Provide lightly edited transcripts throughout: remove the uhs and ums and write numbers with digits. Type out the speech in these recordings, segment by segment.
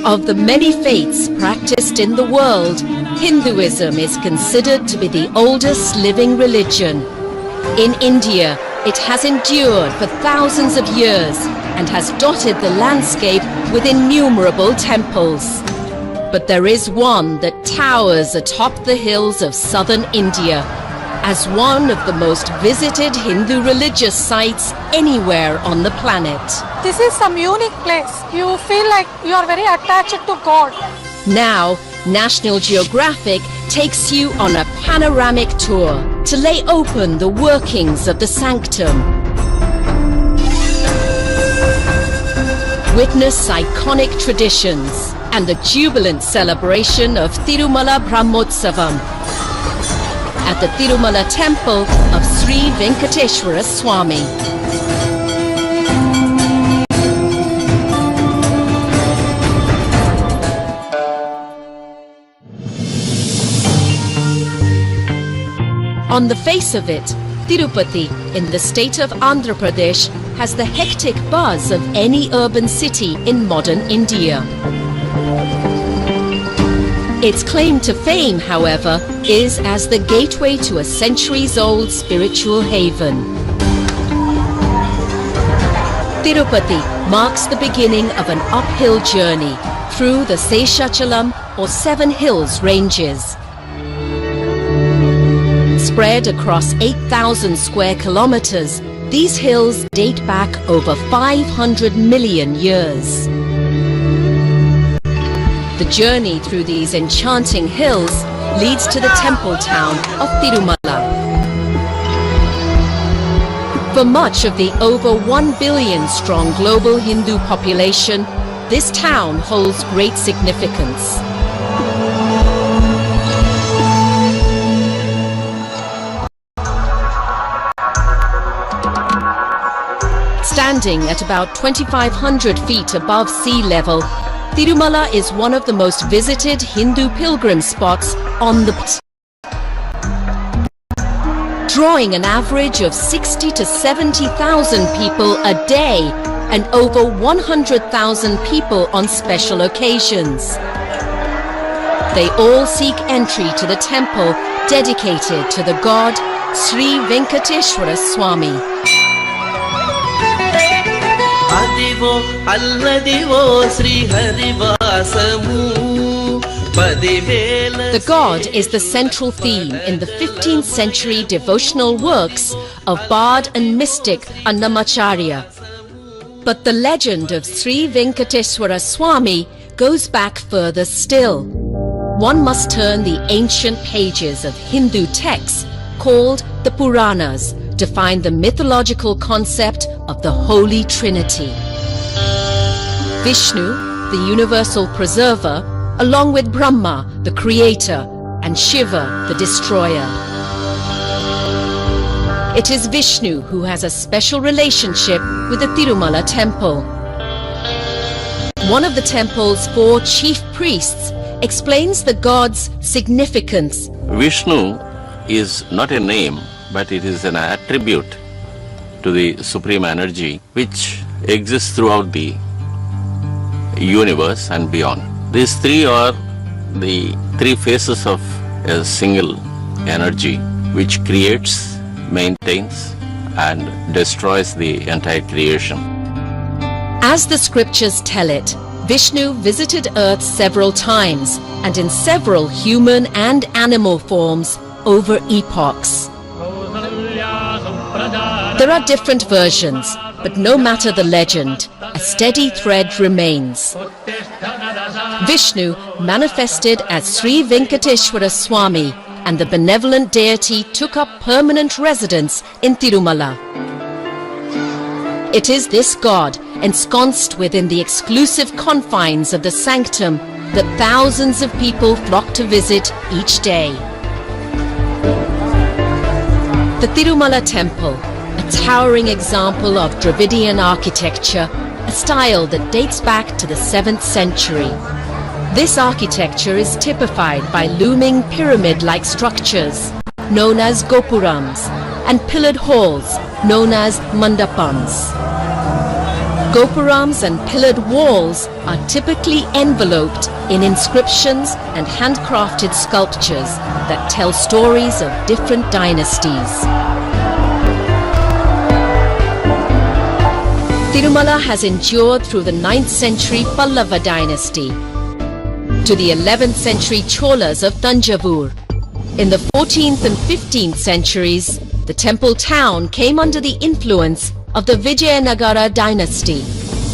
Of the many faiths practiced in the world, Hinduism is considered to be the oldest living religion. In India, it has endured for thousands of years and has dotted the landscape with innumerable temples. But there is one that towers atop the hills of southern India as one of the most visited Hindu religious sites anywhere on the planet. This is some unique place. You feel like you are very attached to God. Now, National Geographic takes you on a panoramic tour to lay open the workings of the sanctum. Witness iconic traditions and the jubilant celebration of Tirumala Brahmotsavam at the Tirumala temple of Sri Venkateswara Swami. On the face of it, Tirupathi in the state of Andhra Pradesh has the hectic buzz of any urban city in modern India. Its claim to fame, however, is as the gateway to a centuries-old spiritual haven. Tirupathi marks the beginning of an uphill journey through the Seshachalam or Seven Hills ranges. Spread across 8,000 square kilometers, these hills date back over 500 million years. The journey through these enchanting hills leads to the temple town of Tirumala. For much of the over 1 billion strong global Hindu population, this town holds great significance. Standing at about 2,500 feet above sea level, Tirumala is one of the most visited Hindu pilgrim spots on the planet, drawing an average of 60 to 70,000 people a day and over 100,000 people on special occasions. They all seek entry to the temple dedicated to the god Sri Venkateswara Swami. The god is the central theme in the 15th century devotional works of bard and mystic Annamacharya. But the legend of Sri Venkateswara Swami goes back further still. One must turn the ancient pages of Hindu texts called the Puranas to find the mythological concept of the Holy Trinity. Vishnu, the universal preserver, along with Brahma, the creator, and Shiva, the destroyer. It is Vishnu who has a special relationship with the Tirumala temple. One of the temple's 4 chief priests explains the god's significance. Vishnu is not a name, but it is an attribute to the supreme energy which exists throughout the universe and beyond. These 3 are the 3 faces of a single energy which creates, maintains and destroys the entire creation. As the scriptures tell it, Vishnu visited Earth several times and in several human and animal forms over epochs. There are different versions, but no matter the legend, a steady thread remains. Vishnu manifested as Sri Venkateswara Swami, and the benevolent deity took up permanent residence in Tirumala. It is this god, ensconced within the exclusive confines of the sanctum, that thousands of people flock to visit each day. The Tirumala temple, a towering example of Dravidian architecture, a style that dates back to the 7th century. This architecture is typified by looming pyramid-like structures, known as gopurams, and pillared halls, known as mandapams. Gopurams and pillared walls are typically enveloped in inscriptions and handcrafted sculptures that tell stories of different dynasties. Tirumala has endured through the 9th century Pallava dynasty to the 11th century Cholas of Thanjavur. In the 14th and 15th centuries, the temple town came under the influence of the Vijayanagara dynasty.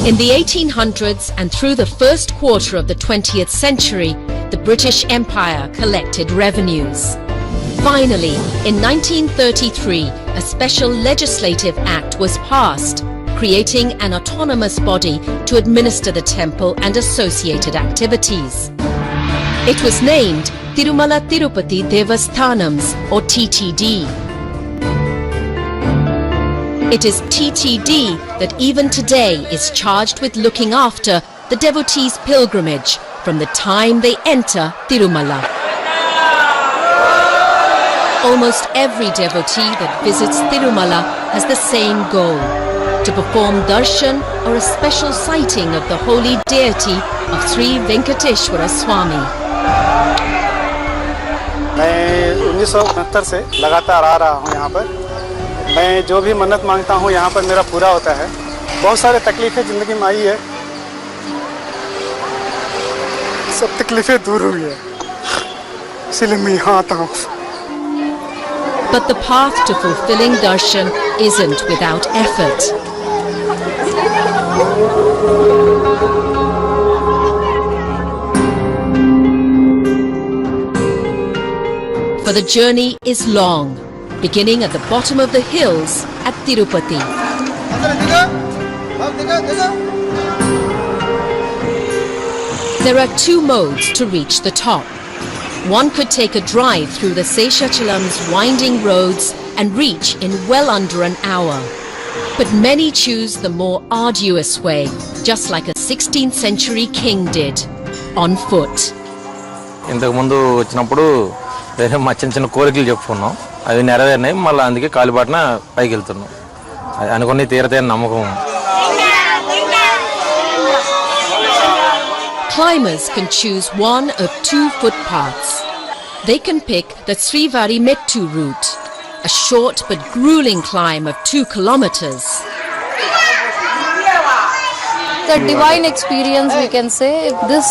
In the 1800s and through the first quarter of the 20th century, the British Empire collected revenues. Finally, in 1933, a special legislative act was passed, creating an autonomous body to administer the temple and associated activities. It was named Tirumala Tirupathi Devasthanams, or TTD. It is TTD that even today is charged with looking after the devotees' pilgrimage from the time they enter Tirumala. Almost every devotee that visits Tirumala has the same goal: to perform darshan or a special sighting of the holy deity of Sri Venkateswara Swami. मैं 1969 से लगातार आ रहा हूँ यहाँ पर। मैं जो भी मन्नत मांगता हूँ यहाँ पर मेरा पूरा होता है। बहुत सारे तकलीफें ज़िंदगी में आई है, सब तकलीफें दूर हुई है, इसलिए मैं यहाँ आता हूँ। But the path to fulfilling darshan isn't without effort. For the journey is long, beginning at the bottom of the hills at Tirupati. There are two modes to reach the top. One could take a drive through the Seshachalam's winding roads and reach in well under an hour. But many choose the more arduous way, just like a 16th century king did, on foot. ఇంతకు ముందు వచ్చినప్పుడు వేరే మా చిన్న చిన్న కోరికలు చెప్పుకున్నాం, అవి నెరవేరినాయి. మళ్ళీ అందుకే కాలిబాటన పైకి వెళ్తున్నాం. అనుకుని తీరతేని నమ్మకం. Climbers can choose one of two footpaths. They can pick the Srivari Mettu route, a short but grueling climb of 2 kilometers. The divine experience, we can say. This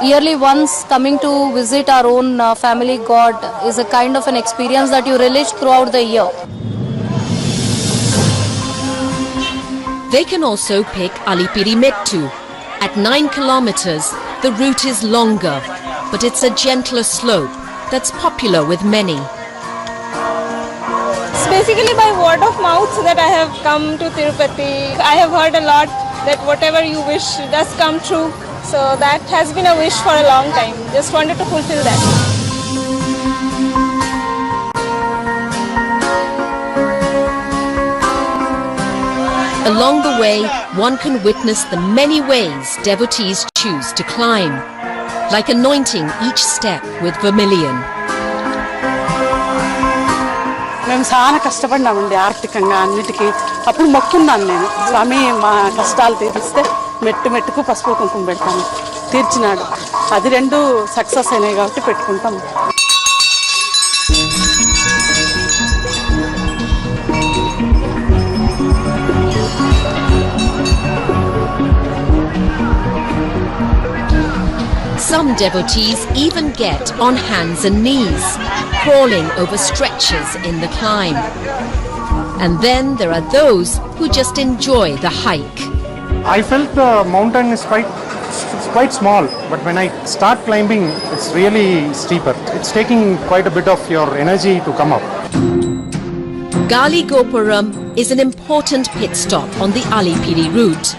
yearly once coming to visit our own family god is a kind of an experience that you relish throughout the year. They can also pick Alipiri Mettu. At 9 kilometers, the route is longer, but it's a gentler slope that's popular with many. It's basically by word of mouth that I have come to Tirupati. I have heard a lot that whatever you wish does come true. So that has been a wish for a long time. Just wanted to fulfill that. Along the way, one can witness the many ways devotees choose to climb, like anointing each step with vermilion. మేము చాలా కష్టపడినామండి ఆర్థికంగా అన్నిటికీ. అప్పుడు మొక్కున్నాను నేను, స్వామి మా కష్టాలు తీరిస్తే మెట్టు మెట్టుకు పసుపు కుంకుమ పెడతాను. తీర్చినాడు. అది రెండు సక్సెస్ అయినాయి కాబట్టి పెట్టుకుంటాం. Some devotees even get on hands and knees, crawling over stretches in the climb. And then there are those who just enjoy the hike. I felt the mountain is quite small, but when I start climbing, it's really steeper. It's taking quite a bit of your energy to come up. Gali Gopuram is an important pit stop on the Alipiri route,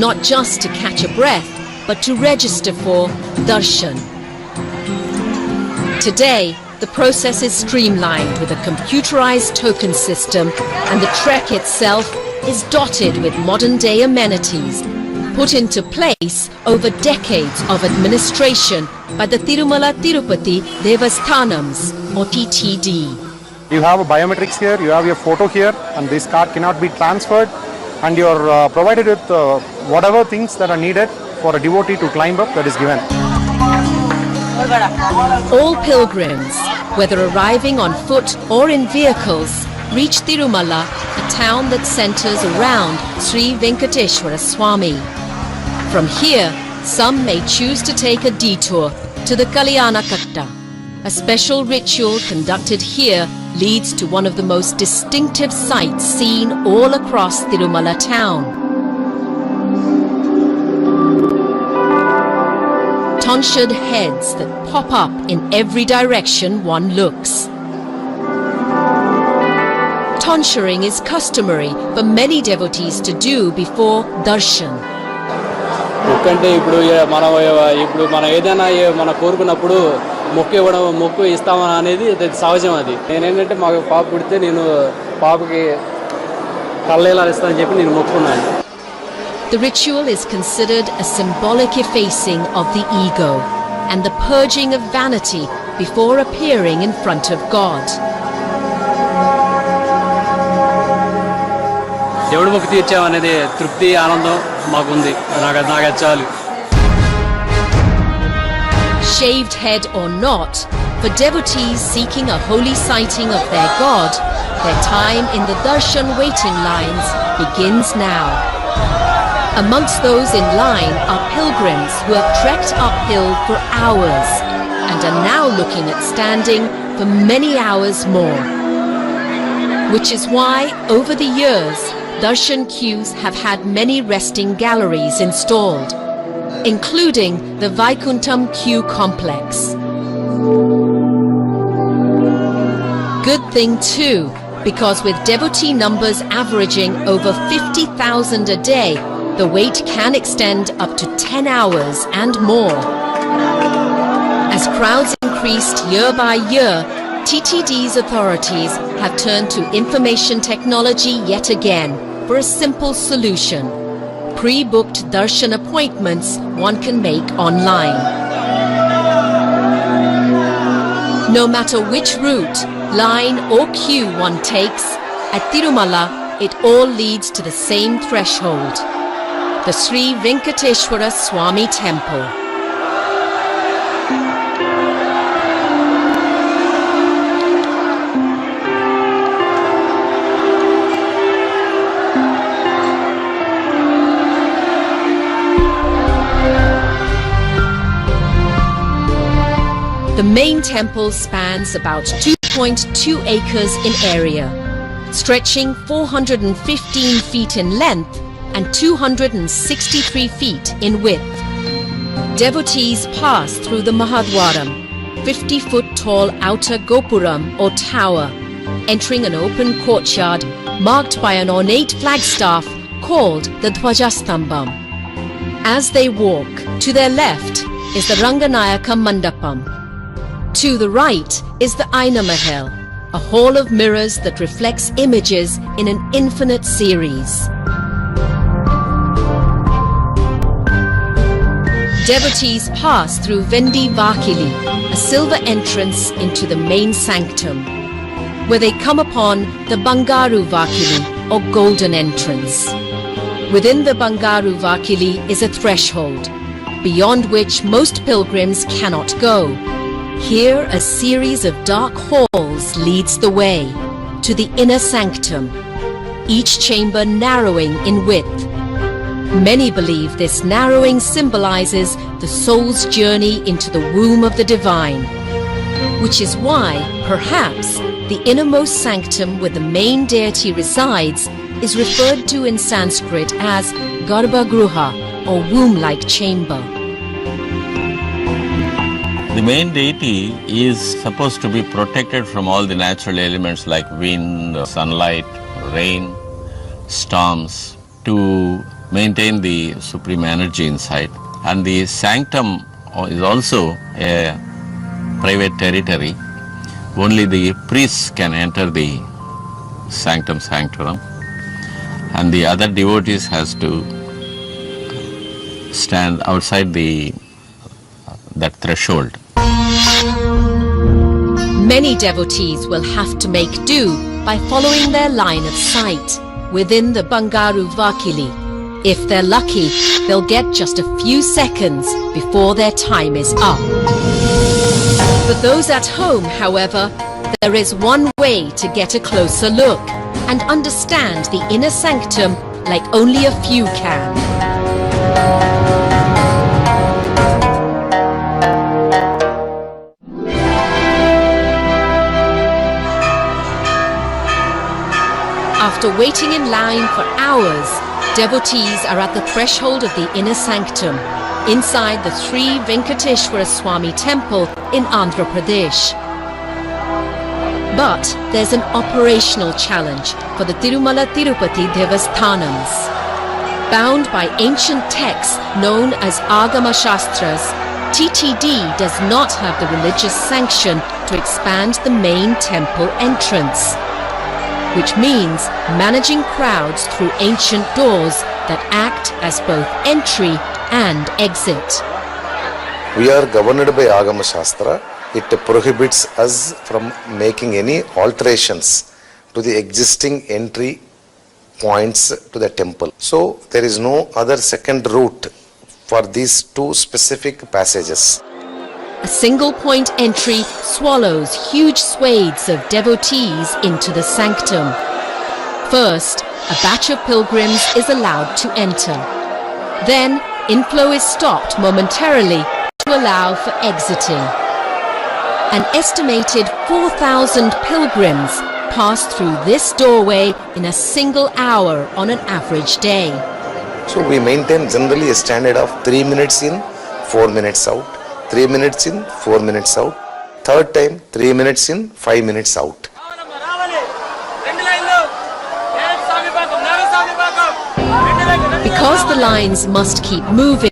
not just to catch a breath, but to register for darshan. Today, the process is streamlined with a computerized token system, and the trek itself is dotted with modern-day amenities, put into place over decades of administration by the Tirumala Tirupathi Devasthanams, or TTD. You have a biometrics here, you have your photo here, and this card cannot be transferred. and you are provided with whatever things that are needed for a devotee to climb up, that is given. All pilgrims, whether arriving on foot or in vehicles, reach Tirumala, a town that centers around Sri Venkateswara Swami. From here, some may choose to take a detour to the Kalyanakatta. A special ritual conducted here leads to one of the most distinctive sights seen all across Tirumala town. Tonsured heads that pop up in every direction one looks. Tonsuring is customary for many devotees to do before darshan. ఎందుకంటే ఇప్పుడు మనం ఏదైనా మన కోరుకున్నప్పుడు మొక్కు ఇస్తామని అనేది సహజం. అది నేనేంటంటే మాకు పాప పుడితే నేను పాపకి కళ్ళేలా ఇస్తానని చెప్పి నేను మొక్కుకున్నాను. The ritual is considered a symbolic effacing of the ego and the purging of vanity before appearing in front of God. దేవుడి మొక్కు తీర్చామనేది తృప్తి ఆనందం మాకుంది. నాకు చాలు. Shaved head or not, for devotees seeking a holy sighting of their God, their time in the darshan waiting lines begins now. Amongst those in line are pilgrims who have trekked uphill for hours and are now looking at standing for many hours more. Which is why, over the years, darshan queues have had many resting galleries installed, including the Vaikuntham queue complex. Good thing too, because with devotee numbers averaging over 50,000 a day, the wait can extend up to 10 hours and more. As crowds increased year by year, TTD's authorities have turned to information technology yet again for a simple solution. Pre-booked darshan appointments one can make online. No matter which route, line or queue one takes, at Tirumala it all leads to the same threshold, the Sri Venkateswara Swami Temple. The main temple spans about 2.2 acres in area, stretching 415 feet in length and 263 feet in width. Devotees pass through the Mahadwaram, 50-foot tall outer gopuram or tower, entering an open courtyard marked by an ornate flagstaff called the Dhwajastambam. As they walk, to their left is the Ranganayaka Mandapam. To the right is the Aina Mahal, a hall of mirrors that reflects images in an infinite series. Devotees pass through Vendi Vakili, a silver entrance into the main sanctum, where they come upon the Bangaru Vakili, or golden entrance. Within the Bangaru Vakili is a threshold, beyond which most pilgrims cannot go. Here, a series of dark halls leads the way to the inner sanctum, each chamber narrowing in width. Many believe this narrowing symbolizes the soul's journey into the womb of the divine, which is why, perhaps, the innermost sanctum where the main deity resides is referred to in Sanskrit as Garbhagruha, or womb-like chamber. The main deity is supposed to be protected from all the natural elements like wind, sunlight, rain, storms, to maintain the supreme energy inside. And the sanctum is also a private territory. Only the priests can enter the sanctum, and the other devotees has to stand outside that threshold. Many devotees will have to make do by following their line of sight, within the Bangaru Vakili. If they're lucky, they'll get just a few seconds before their time is up. For those at home, however, there is one way to get a closer look and understand the inner sanctum like only a few can. After waiting in line for hours, devotees are at the threshold of the inner sanctum, inside the Sri Venkateswara Swami temple in Andhra Pradesh. But there's an operational challenge for the Tirumala Tirupathi Devasthanams. Bound by ancient texts known as Agama Shastras, TTD does not have the religious sanction to expand the main temple entrance, which means managing crowds through ancient doors that act as both entry and exit. We are governed by Agama Shastra. It prohibits us from making any alterations to the existing entry points to the temple. So there is no other second route for these two specific passages. A single point entry swallows huge swathes of devotees into the sanctum. First, a batch of pilgrims is allowed to enter. Then, inflow is stopped momentarily to allow for exiting. An estimated 4,000 pilgrims pass through this doorway in a single hour on an average day. So we maintain generally a standard of 3 minutes in, 4 minutes out. 3 minutes in, 4 minutes out. Third time, 3 minutes in, 5 minutes out. Because the lines must keep moving,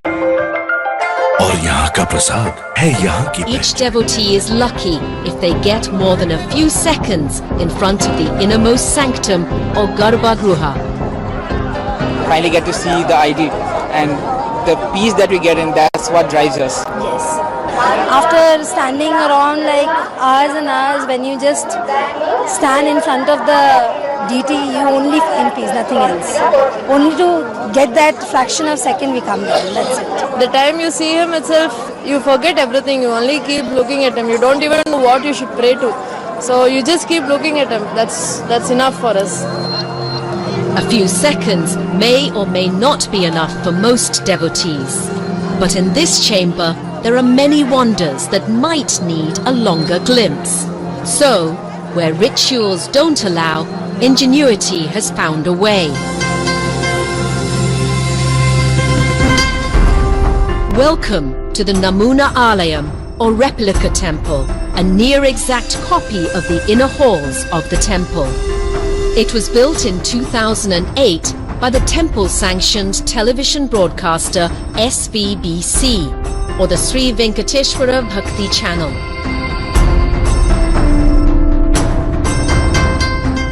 each devotee is lucky if they get more than a few seconds in front of the innermost sanctum or Garbhagruha. Finally get to see the ID and the peace that we get in, that's what drives us. Yes. After standing around like hours and hours, when you just stand in front of the deity, you only feel peace, nothing else. Only to get that fraction of second we come down, that's it. The time you see him itself, you forget everything, you only keep looking at him. You don't even know what you should pray to. So you just keep looking at him. That's enough for us. A few seconds may or may not be enough for most devotees. But in this chamber, there are many wonders that might need a longer glimpse. So, where rituals don't allow, ingenuity has found a way. Welcome to the Namuna Alayam, or replica temple, a near-exact copy of the inner halls of the temple. It was built in 2008 by the temple-sanctioned television broadcaster SVBC, or the Sri Venkateswara Bhakti channel.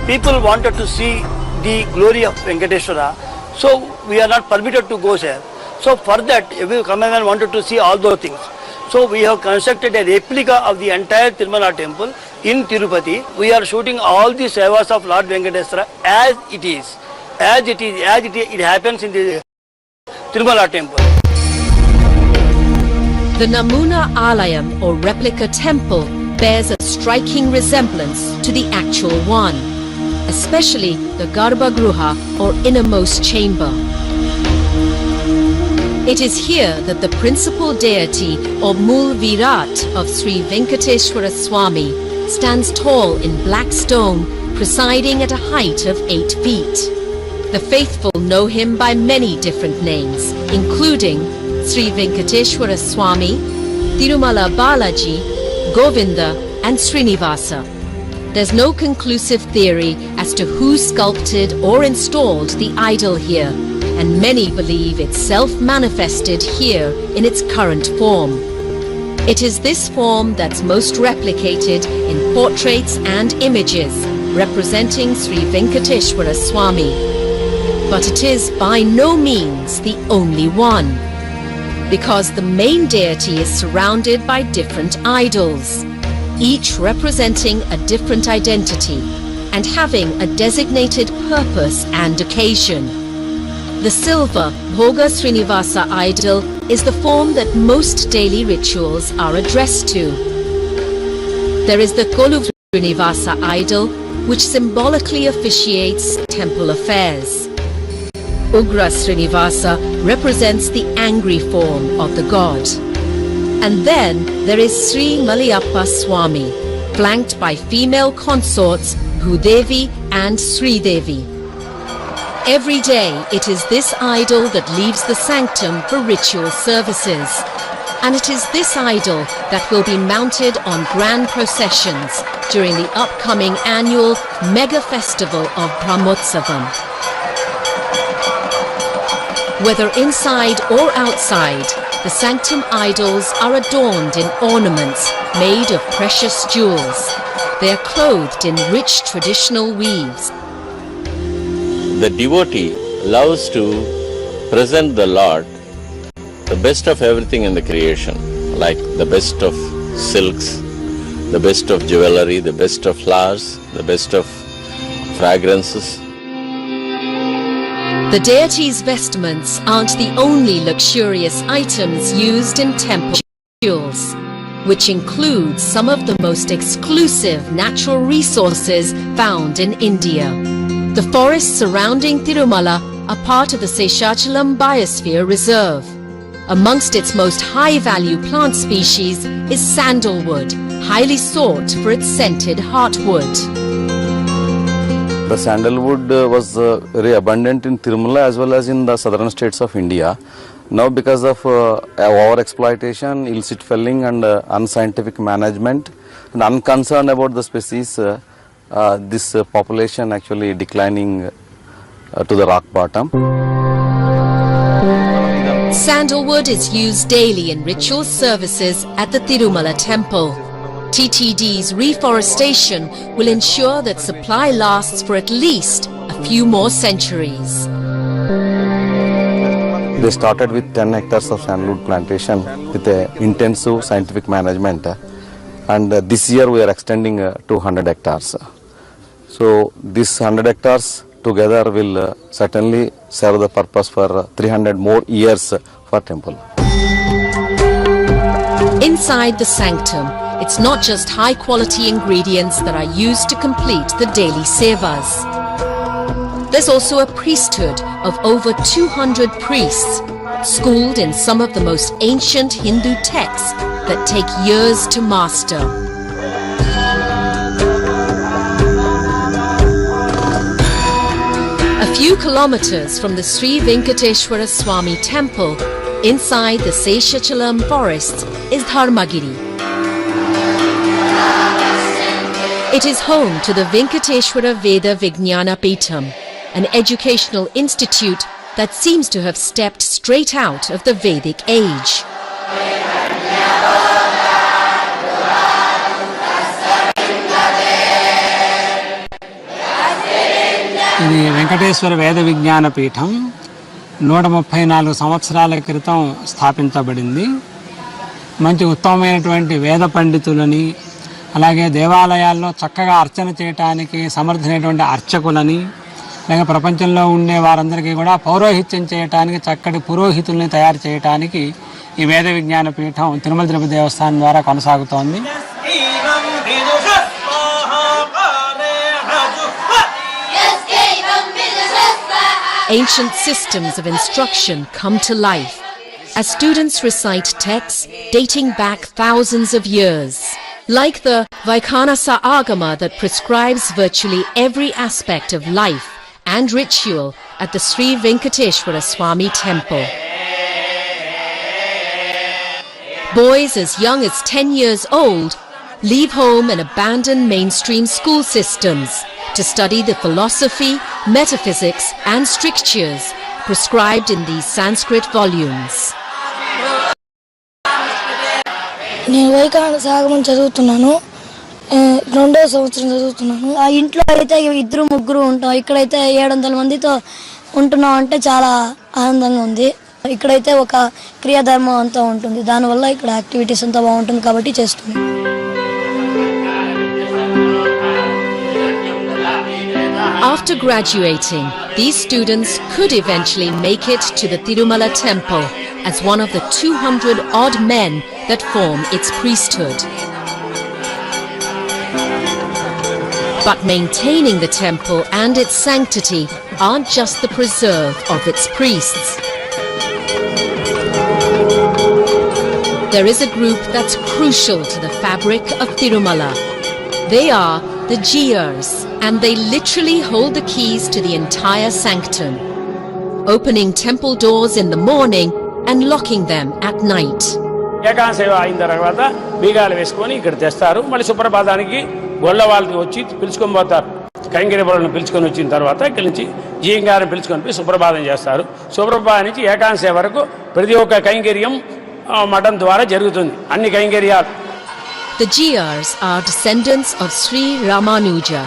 People wanted to see the glory of Venkateswara, so we are not permitted to go there. So for that, every cameraman wanted to see all those things. So we have constructed a replica of the entire Tirumala temple in Tirupati. We are shooting all the sevas of Lord Venkateswara as it is. It happens in the Tirumala temple. The Namuna Alayam, or replica temple, bears a striking resemblance to the actual one, especially the Garbhagruha, or innermost chamber. It is here that the principal deity, or Mool Virat of Sri Venkateswara Swami, stands tall in black stone, presiding at a height of 8 feet. The faithful know him by many different names, including Sri Venkateswara Swami, Tirumala Balaji, Govinda and Srinivasa. There's no conclusive theory as to who sculpted or installed the idol here, and many believe it's self-manifested here in its current form. It is this form that's most replicated in portraits and images representing Sri Venkateswara Swami. But it is by no means the only one, because the main deity is surrounded by different idols, each representing a different identity, and having a designated purpose and occasion. The silver Bhoga Srinivasa idol is the form that most daily rituals are addressed to. There is the Kolu Srinivasa idol, which symbolically officiates temple affairs. Ugra Srinivasa represents the angry form of the god. And then there is Sri Maliyappa Swami, flanked by female consorts Bhudevi and Sridevi. Every day it is this idol that leaves the sanctum for ritual services. And it is this idol that will be mounted on grand processions during the upcoming annual mega festival of Brahmotsavam. Whether inside or outside, the sanctum idols are adorned in ornaments made of precious jewels. They are clothed in rich traditional weaves. The devotee loves to present the Lord the best of everything in the creation, like the best of silks, the best of jewelry, the best of flowers, the best of fragrances. The deity's vestments aren't the only luxurious items used in temple rituals, which includes some of the most exclusive natural resources found in India. The forests surrounding Tirumala are part of the Seshachalam Biosphere Reserve. Amongst its most high-value plant species is sandalwood, highly sought for its scented heartwood. The sandalwood was very abundant in Tirumala as well as in the southern states of India. Now because of over-exploitation, illicit felling and unscientific management and unconcerned about the species, this population actually declining to the rock bottom. Sandalwood is used daily in ritual services at the Tirumala temple. TTD's reforestation will ensure that supply lasts for at least a few more centuries. They started with 10 hectares of sandalwood plantation with intensive scientific management, and this year we are extending to 100 hectares. So this 100 hectares together will certainly serve the purpose for 300 more years for temple. Inside the sanctum, it's not just high-quality ingredients that are used to complete the daily sevas. There's also a priesthood of over 200 priests, schooled in some of the most ancient Hindu texts that take years to master. A few kilometers from the Sri Venkateswara Swami temple, inside the Seshachalam forests, is Dharmagiri. It is home to the Venkateswara Veda Vijnana Peetham, an educational institute that seems to have stepped straight out of the Vedic age. ఇది వెంకటేశ్వర వేద విజ్ఞాన పీఠం 134 సంవత్సరాల క్రితం స్థాపించబడింది. మంచి ఉత్తమమైనటువంటి వేద పండితులని, అలాగే దేవాలయాల్లో చక్కగా అర్చన చేయడానికి సమర్థమైనటువంటి అర్చకులని, అలాగే ప్రపంచంలో ఉండే వారందరికీ కూడా పౌరోహిత్యం చేయడానికి చక్కటి పురోహితుల్ని తయారు చేయడానికి ఈ వేద విజ్ఞాన పీఠం తిరుమల తిరుపతి దేవస్థానం ద్వారా కొనసాగుతోంది. Ancient systems of instruction come to life as students recite texts dating back thousands of years. Like the Vaikhanasa Agama that prescribes virtually every aspect of life and ritual at the Sri Venkateswara Swami temple. Boys as young as 10 years old leave home and abandon mainstream school systems to study the philosophy, metaphysics and strictures prescribed in these Sanskrit volumes. నేను వైఖానస ఆగమం చదువుతున్నాను, 2వ సంవత్సరం చదువుతున్నాను. ఆ ఇంట్లో అయితే 2-3 ఉంటాం, ఇక్కడైతే 700 మందితో ఉంటున్నాం అంటే చాలా ఆనందంగా ఉంది. ఇక్కడైతే ఒక క్రియాధర్మం అంతా ఉంటుంది, దానివల్ల ఇక్కడ యాక్టివిటీస్ అంతా బాగుంటుంది కాబట్టి చేస్తున్నాం. After graduating, these students could eventually make it to the Tirumala temple as one of the 200 odd men that form its priesthood. But maintaining the temple and its sanctity aren't just the preserve of its priests. There is a group that's crucial to the fabric of Tirumala. They are the Jiyars, and they literally hold the keys to the entire sanctum, opening temple doors in the morning and locking them at night. ఏకాంత సేవ అయిన తర్వాత బీగాలు వేసుకొని ఇక్కడ తెస్తారు. మళ్ళీ సుప్రభాతానికి గొల్ల వాళ్ళకి వచ్చి పిలుచుకొని పోతారు. కైంకర్య బరులను పిలుచుకొని వచ్చిన తర్వాత ఇక్కడి నుంచి జీయంగారిని పిలుచుకొని పోయి సుప్రభాతం చేస్తారు. సుప్రభాతం నుంచి ఏకాంత సేవ వరకు ప్రతి ఒక్క కైంకర్యం మఠం ద్వారా జరుగుతుంది. అన్ని కైంకర్యాలు. The Jiyars are descendants of Sri Ramanuja,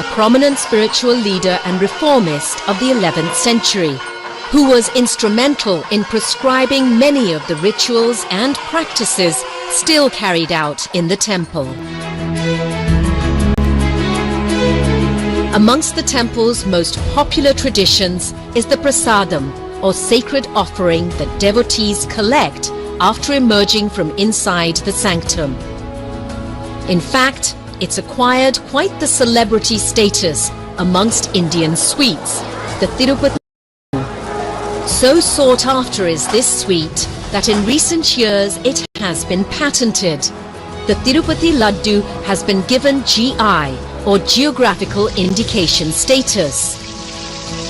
a prominent spiritual leader and reformist of the 11th century, who was instrumental in prescribing many of the rituals and practices still carried out in the temple. Amongst the temple's most popular traditions is the prasadam, or sacred offering that devotees collect after emerging from inside the sanctum. In fact, it's acquired quite the celebrity status amongst Indian sweets. The Tirupathi so sought after is this sweet that in recent years it has been patented. The Tirupathi Laddu has been given GI, or Geographical Indication status,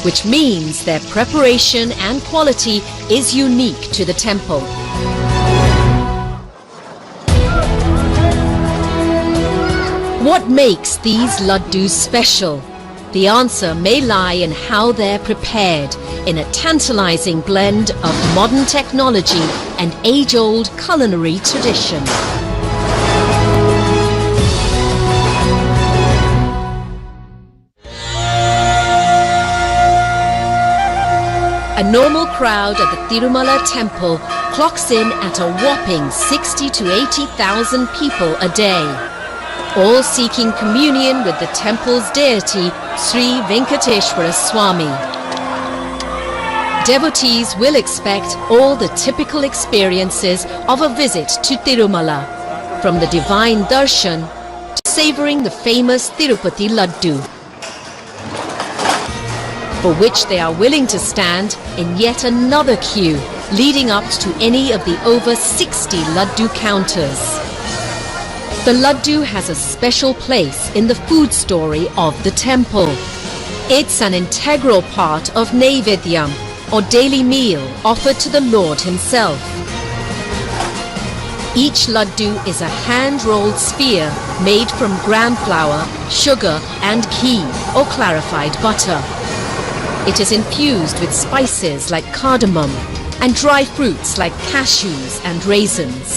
which means their preparation and quality is unique to the temple. What makes these laddus special? The answer may lie in how they're prepared, in a tantalizing blend of modern technology and age-old culinary tradition. A normal crowd at the Tirumala temple clocks in at a whopping 60 to 80,000 people a day, all seeking communion with the temple's deity, Sri Venkateswara Swami. Devotees will expect all the typical experiences of a visit to Tirumala, from the divine darshan to savouring the famous Tirupati Laddu, for which they are willing to stand in yet another queue leading up to any of the over 60 Laddu counters. The Laddu has a special place in the food story of the temple. It's an integral part of Naivedyam, or daily meal offered to the Lord himself. Each Laddu is a hand-rolled sphere made from gram flour, sugar and ghee, or clarified butter. It is infused with spices like cardamom and dry fruits like cashews and raisins.